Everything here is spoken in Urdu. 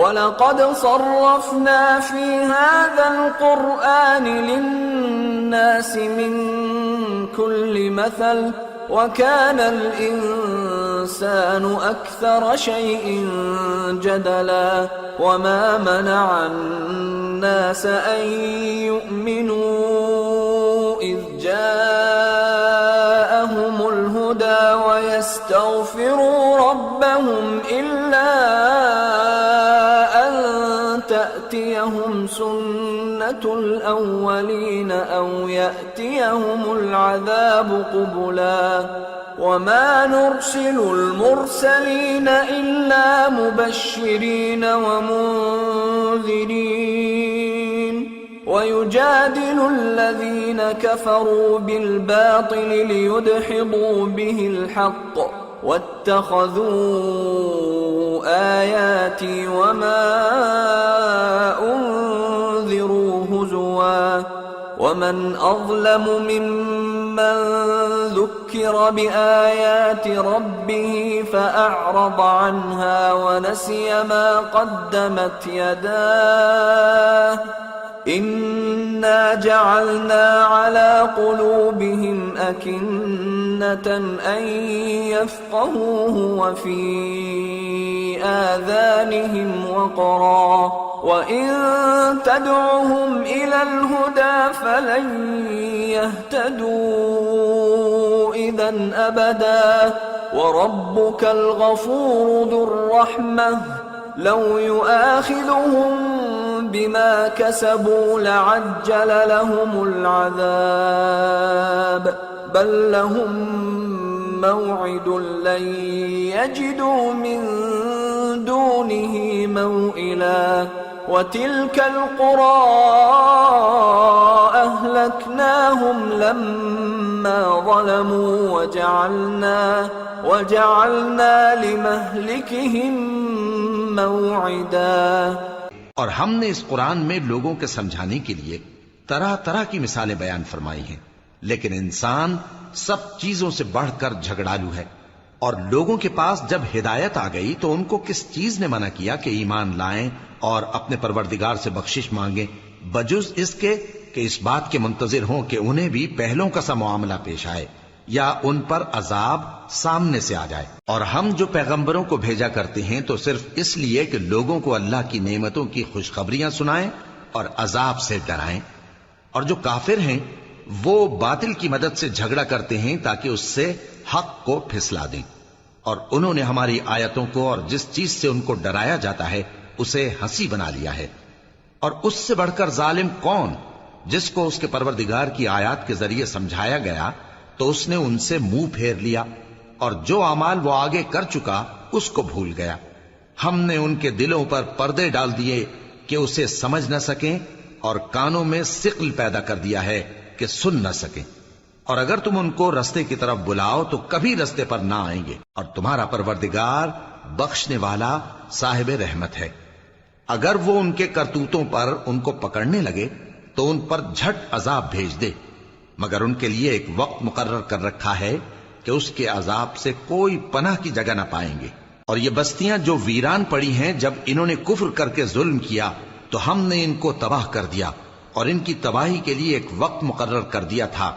وَلَقَدْ صَرَّفْنَا فِي هَذَا الْقُرْآنِ لِلنَّاسِ مِنْ كُلِّ مَثَلٍ وَكَانَ الْإِنسَانُ أَكْثَرَ شَيْءٍ جَدَلًا وَمَا مَنَعَ النَّاسَ أَنْ يُؤْمِنُوا إِذْ جَاءَهُمُ الْهُدَى وَيَسْتَغْفِرُوا رَبَّهُمْ إِلَّا أَنْ تَأْتِيَهُمْ سُنَّةُ الْأَوَّلِينَ أَوْ يَأْتِيَهُمُ الْعَذَابُ قُبُلًا وَمَا نُرْسِلُ الْمُرْسَلِينَ إِلَّا مُبَشِّرِينَ وَمُنذِرِينَ وَيُجَادِلُ الَّذِينَ كَفَرُوا بِالْبَاطِلِ لِيُدْحِضُوا بِهِ الْحَقَّ وَاتَّخَذُوا آيَاتِي وَمَا أُنذِرُوا هُزُوًا وَمَنْ أَظْلَمُ مِمَّنْ ذُكِّرَ بِآيَاتِ رَبِّهِ فَأَعْرَضَ عَنْهَا وَنَسِيَ مَا قَدَّمَتْ يَدَاهُ إِنَّا جَعَلْنَا عَلَى قُلُوبِهِمْ أَكِنَّةً أَنْ يَفْقَهُوهُ وَفِي آذَانِهِمْ وَقْرًا وَإِنْ تَدْعُهُمْ إِلَى الْهُدَى فَلَنْ يَهْتَدُوا إِذًا أَبَدًا وَرَبُّكَ الْغَفُورُ ذُو الرَّحْمَةِ لَوْ يُؤَاخِذُهُمْ بِمَا كَسَبُوا لَعَجَّلَ لَهُمُ الْعَذَابَ بَل لَّهُم مَّوْعِدٌ لَّن يَجِدُوا مِن دُونِهِ مَوْئِلًا وَتِلْكَ الْقُرَىٰ أَهْلَكْنَاهُمْ لَمَّا ظَلَمُوا وَجَعَلْنَا لِمَهْلِكِهِم مَّوْعِدًا۔ اور ہم نے اس قرآن میں لوگوں کے سمجھانے کے لیے طرح طرح کی مثالیں بیان فرمائی ہیں، لیکن انسان سب چیزوں سے بڑھ کر جھگڑالو ہے، اور لوگوں کے پاس جب ہدایت آ گئی تو ان کو کس چیز نے منع کیا کہ ایمان لائیں اور اپنے پروردگار سے بخشش مانگیں، بجز اس کے کہ اس بات کے منتظر ہوں کہ انہیں بھی پہلوں کا سا معاملہ پیش آئے یا ان پر عذاب سامنے سے آ جائے۔ اور ہم جو پیغمبروں کو بھیجا کرتے ہیں تو صرف اس لیے کہ لوگوں کو اللہ کی نعمتوں کی خوشخبریاں سنائیں اور عذاب سے ڈرائیں، اور جو کافر ہیں وہ باطل کی مدد سے جھگڑا کرتے ہیں تاکہ اس سے حق کو پھسلا دیں، اور انہوں نے ہماری آیتوں کو اور جس چیز سے ان کو ڈرایا جاتا ہے اسے ہنسی بنا لیا ہے۔ اور اس سے بڑھ کر ظالم کون جس کو اس کے پروردگار کی آیات کے ذریعے سمجھایا گیا تو اس نے ان سے منہ پھیر لیا، اور جو اعمال وہ آگے کر چکا اس کو بھول گیا۔ ہم نے ان کے دلوں پر پردے ڈال دیے کہ اسے سمجھ نہ سکیں، اور کانوں میں ثقل پیدا کر دیا ہے کہ سن نہ سکیں، اور اگر تم ان کو رستے کی طرف بلاؤ تو کبھی رستے پر نہ آئیں گے، اور تمہارا پروردگار بخشنے والا صاحب رحمت ہے۔ اگر وہ ان کے کرتوتوں پر ان کو پکڑنے لگے تو ان پر جھٹ عذاب بھیج دے، مگر ان کے لیے ایک وقت مقرر کر رکھا ہے کہ اس کے عذاب سے کوئی پناہ کی جگہ نہ پائیں گے۔ اور یہ بستیاں جو ویران پڑی ہیں جب انہوں نے کفر کر کے ظلم کیا تو ہم نے ان کو تباہ کر دیا، اور ان کی تباہی کے لیے ایک وقت مقرر کر دیا تھا